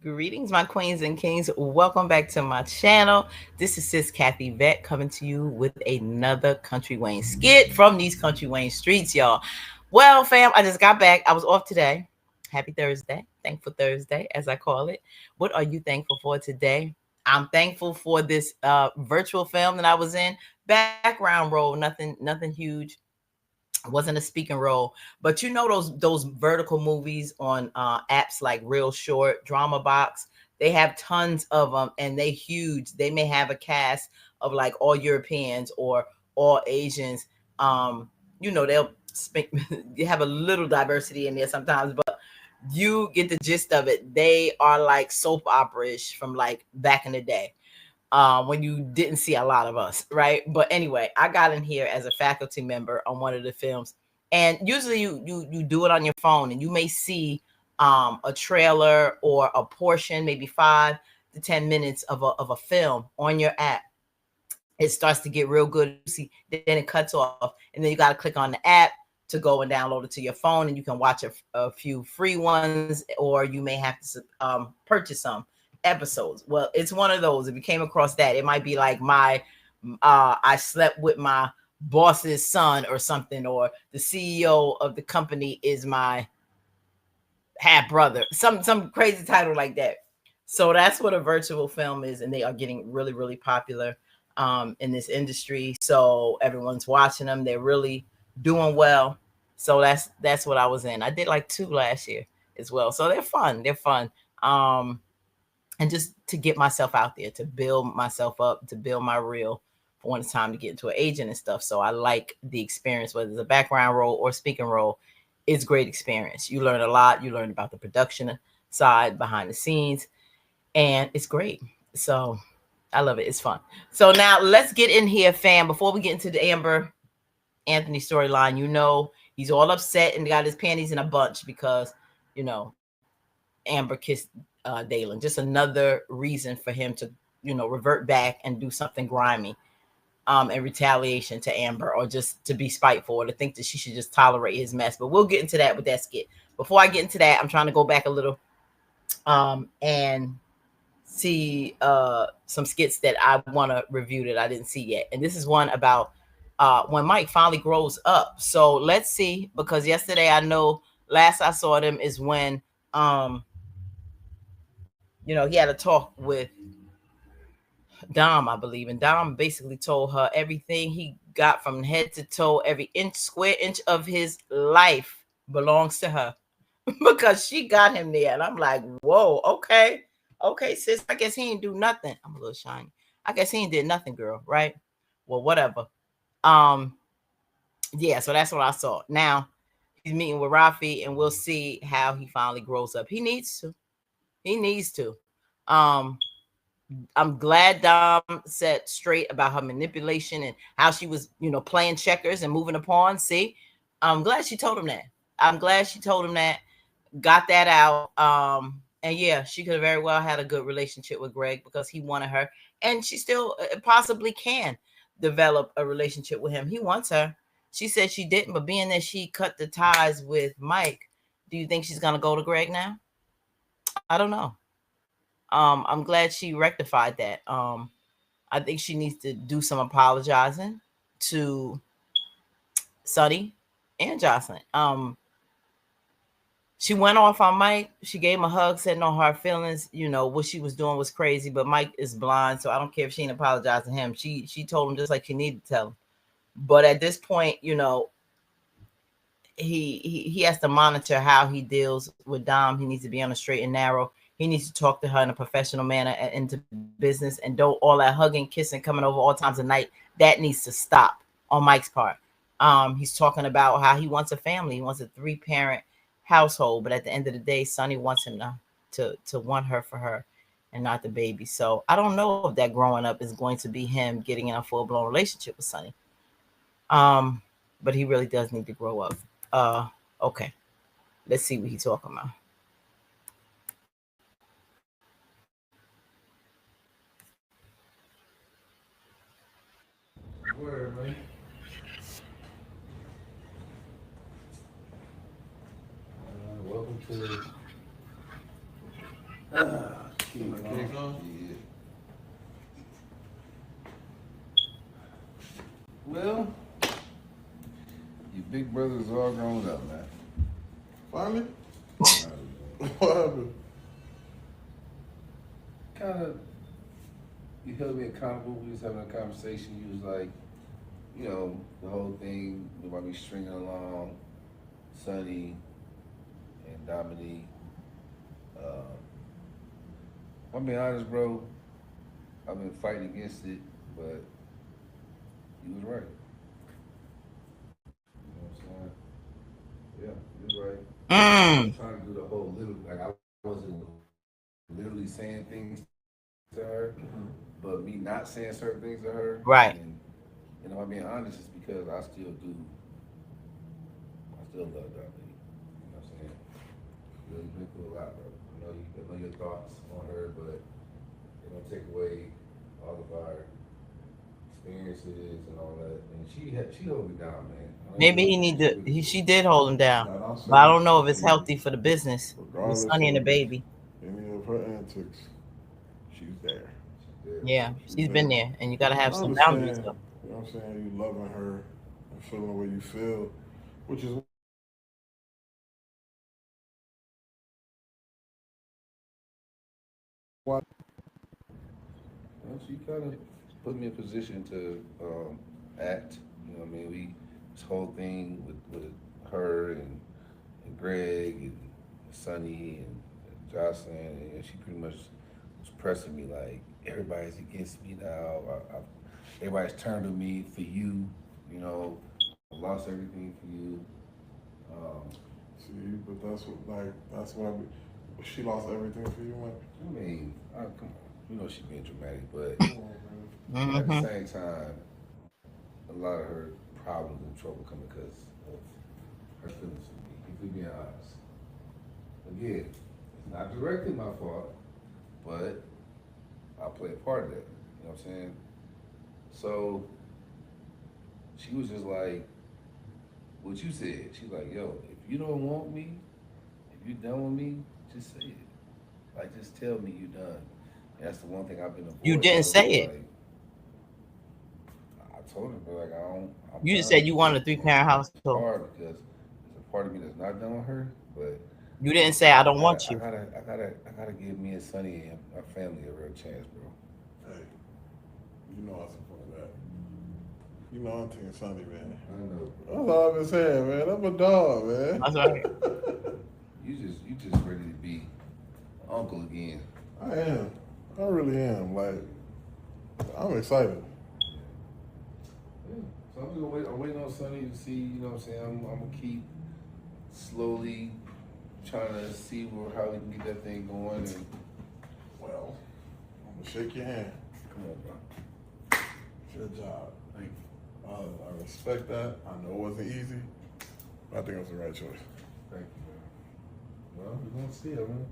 Greetings, my queens and kings. Welcome back to my channel. This is Sis Kathy Vet coming to you with another Country Wayne skit from these Country Wayne streets, y'all. Well, fam, I just got back. I was off today. Happy Thursday. Thankful Thursday, as I call it. What are you thankful for today? I'm thankful for this virtual film that I was in. Background role, nothing huge. Wasn't a speaking role, but you know those vertical movies on apps like Real Short, Drama Box. They have tons of them, and they huge. They may have a cast of like all Europeans or all Asians. They'll speak. You have a little diversity in there sometimes, but you get the gist of it. They are like soap opera-ish from like back in the day, when you didn't see a lot of us, right? But anyway, I got in here as a faculty member on one of the films, and usually you do it on your phone, and you may see a trailer or a portion, maybe 5 to 10 minutes of a film on your app. It starts to get real good. You see, then it cuts off, and then you got to click on the app to go and download it to your phone, and you can watch a few free ones, or you may have to purchase some episodes. Well, it's one of those. If you came across that, it might be like my I slept with my boss's son or something, or the CEO of the company is my half brother, some crazy title like that. So that's what a virtual film is, and they are getting really popular in this industry. So everyone's watching them. They're really doing well. So that's what I was in. I did like two last year as well. So they're fun. They're fun. And just to get myself out there, to build myself up, to build my reel for when it's time to get into an agent and stuff. So I like the experience, whether it's a background role or speaking role. It's great experience. You learn a lot. You learn about the production side, behind the scenes, and it's great. So I love it. It's fun. So now let's get in here, fam. Before we get into the Amber Anthony storyline, he's all upset and got his panties in a bunch because, Amber kissed Dalen. Just another reason for him to, revert back and do something grimy in retaliation to Amber, or just to be spiteful, or to think that she should just tolerate his mess. But we'll get into that with that skit. Before I get into that, I'm trying to go back a little and see some skits that I want to review that I didn't see yet. And this is one about when Mike finally grows up. So let's see, because yesterday, I know last I saw them is when he had a talk with Dom, I believe, and Dom basically told her everything he got from head to toe, every square inch of his life belongs to her because she got him there. And I'm like, whoa, okay, sis. I guess he ain't do nothing. I'm a little shiny. I guess he ain't did nothing, girl. Right? Well, whatever. Um, yeah. So that's what I saw. Now he's meeting with Rafi, and we'll see how he finally grows up. He needs to. He needs to. Um, I'm glad Dom said straight about her manipulation and how she was, playing checkers and moving a pawn. See, I'm glad she told him that. I'm glad she told him that, got that out. And yeah, she could have very well had a good relationship with Greg because he wanted her, and she still possibly can develop a relationship with him. He wants her. She said she didn't, but being that she cut the ties with Mike, do you think she's gonna go to Greg now? I don't know. I'm glad she rectified that. I think she needs to do some apologizing to Sonny and Jocelyn. She went off on Mike. She gave him a hug, said no hard feelings. What she was doing was crazy, but Mike is blind, so I don't care if she ain't apologizing to him. She told him just like she needed to tell him. But at this point, he has to monitor how he deals with Dom. He needs to be on a straight and narrow. He needs to talk to her in a professional manner and into business, and don't all that hugging, kissing, coming over all times of night. That needs to stop on Mike's part. He's talking about how he wants a family. He wants a 3-parent household, but at the end of the day, Sonny wants him to want her for her and not the baby. So I don't know if that growing up is going to be him getting in a full blown relationship with Sonny. Um, but he really does need to grow up. Okay, let's see what he's talking about. Word, man. Welcome to Keep it on. Yeah. Well, your big brother's all grown up, man. Finally? Finally, man. What happened? Kind of, you held me accountable. We was having a conversation. You was like, the whole thing about me stringing along Sonny and Dominique. Uh, I'm being honest, bro. I've been fighting against it, but you was right. You know what I'm saying? Yeah, you was right. I was Mm, trying to do the whole little, like I wasn't literally saying things to her, but me not saying certain things to her, and right. I'm being honest, it's because I still love Dominique. You know what I'm saying? You've been through a lot, bro. I know your thoughts on her, but they don't take away all of our experiences and all that. And she held me down, man. I know Maybe he she need she to. really He, did. she did hold him down, Now, I'll but I say don't know if it's she, healthy for the business with regardless Sonny and the of baby. any of her antics, she's there. She did, bro. Yeah, She's she's been there. there, and you got to have I some boundaries, understand, though. you know what I'm saying, you loving her and feeling the way you feel, which is why you feel like you have to do what you have to do. Well, she kind of put me in position to act. You know what I mean? This whole thing with her and Greg and Sonny and Jocelyn, and she pretty much was pressing me like everybody's against me now. Everybody's turned to me for you. You know, I lost everything for you. Um, See, but that's what she lost everything for you, man. I mean, come on, she being dramatic, but Come on, man. at the Hmm. same time, a lot of her problems and trouble coming because of her feelings for me. If we're being honest, again, it's not directly my fault, but I play a part of that. You know what I'm saying? So she was just like what you said. She's like, yo, if you don't want me, if you done with me, just say it. Like, just tell me you done. And that's the one thing I've been You avoiding, didn't bro. say It's it. like I told her, bro, like I'm You just done said you with wanted it, a three and parent it's household. hard because there's a part of me that's not done with her, but You didn't say I don't want you. I gotta give me and Sonny and our family a real chance, bro. Hey, you know I support that. You know I'm Team Sunny, man. I know, That's bro. all I've been saying, man. I'm a dog, man. That's right. You just ready to be uncle again. I am. I really am. Like, I'm excited. Yeah. Yeah. So I'm just gonna wait. I'm waiting on Sonny to see. You know what I'm saying? I'm gonna keep slowly trying to see how we can get that thing going. And Well, I'm gonna shake your hand. come on, bro. It's your job. Thank I respect that. I know it wasn't easy, but I think it was the right choice. thank you, man. Well, we're gonna see it, man.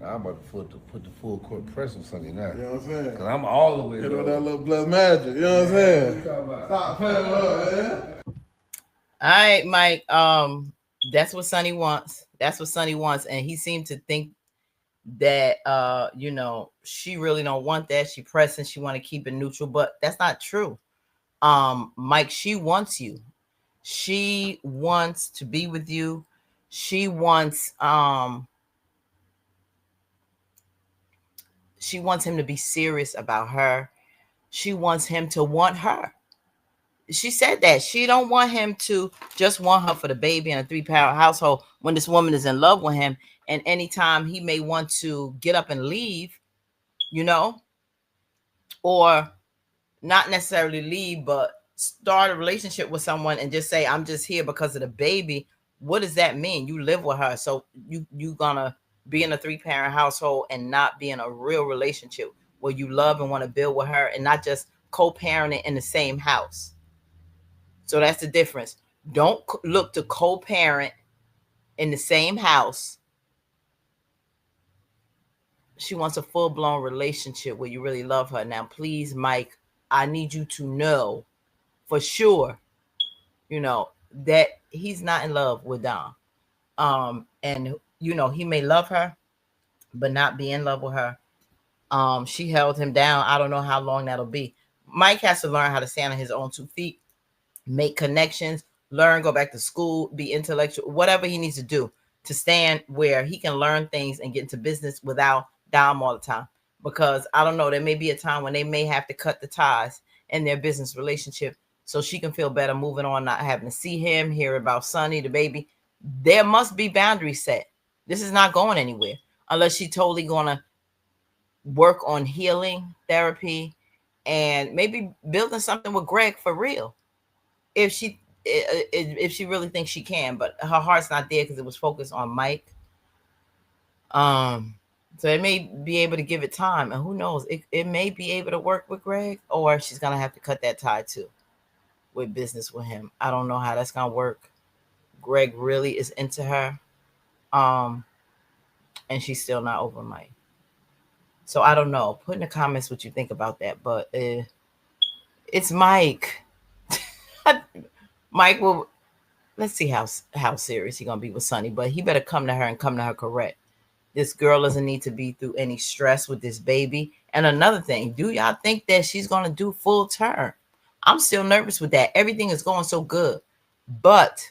I'm about to put the full court press on Sunday now. You know what I'm saying? Cause I'm all the way Hit with low. that little blessed magic. You know what I'm Yeah, what you saying? talking about? Stop playing with her, man. All right, Mike. That's what Sonny wants. That's what Sonny wants, and he seemed to think that she really don't want that. She pressing. She want to keep it neutral, but that's not true. Mike, she wants you. She wants to be with you. She wants she wants him to be serious about her. She wants him to want her. She said that she don't want him to just want her for the baby in a three-parent household when this woman is in love with him, and anytime he may want to get up and leave, you know, or not necessarily leave, but start a relationship with someone and just say, I'm just here because of the baby. What does that mean? You live with her. So you gonna be in a three-parent household and not be in a real relationship where you love and want to build with her and not just co-parenting in the same house. So that's the difference. Don't look to co-parent in the same house. She wants a full-blown relationship where you really love her. Now, please, Mike, I need you to know for sure, that he's not in love with Dom. And he may love her, but not be in love with her. She held him down. I don't know how long that'll be. Mike has to learn how to stand on his own 2 feet, make connections, learn, go back to school, be intellectual, whatever he needs to do to stand where he can learn things and get into business without Dom all the time. Because I don't know, there may be a time when they may have to cut the ties in their business relationship so she can feel better moving on, not having to see him, hear about Sonny, the baby. There must be boundaries set. This is not going anywhere unless she totally gonna work on healing therapy and maybe building something with Greg for real if she really thinks she can, but her heart's not there because it was focused on Mike. Um, so it may be able to give it time, and who knows, it may be able to work with Greg, or she's gonna have to cut that tie too with business with him. I don't know how that's gonna work. Greg really is into her, um, and she's still not over Mike. So I don't know. Put in the comments what you think about that, but it's Mike. Mike will. Let's see how serious he gonna be with Sonny, but he better come to her and come to her correct. This girl doesn't need to be through any stress with this baby. And another thing, do y'all think that she's gonna do full term? I'm still nervous with that. Everything is going so good, but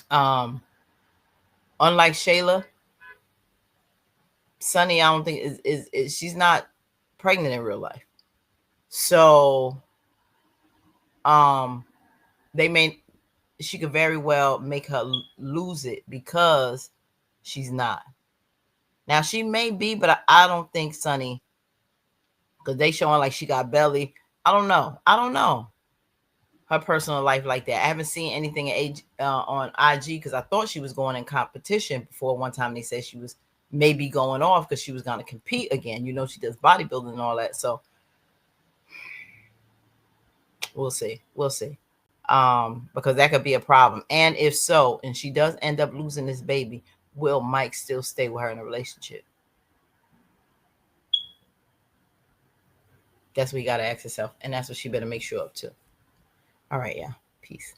um, unlike Shayla, Sonny, I don't think is she's not pregnant in real life. So um, they may she could very well make her lose it because she's not. Now she may be, but I don't think Sonny, because they showing like she got belly. I don't know. I don't know her personal life like that. I haven't seen anything on IG because I thought she was going in competition before. One time they said she was maybe going off because she was going to compete again. You know, she does bodybuilding and all that. So we'll see. We'll see. Because that could be a problem. And if so, and she does end up losing this baby, will Mike still stay with her in a relationship? That's what you got to ask yourself. And that's what she better make sure of too. All right, yeah. Peace.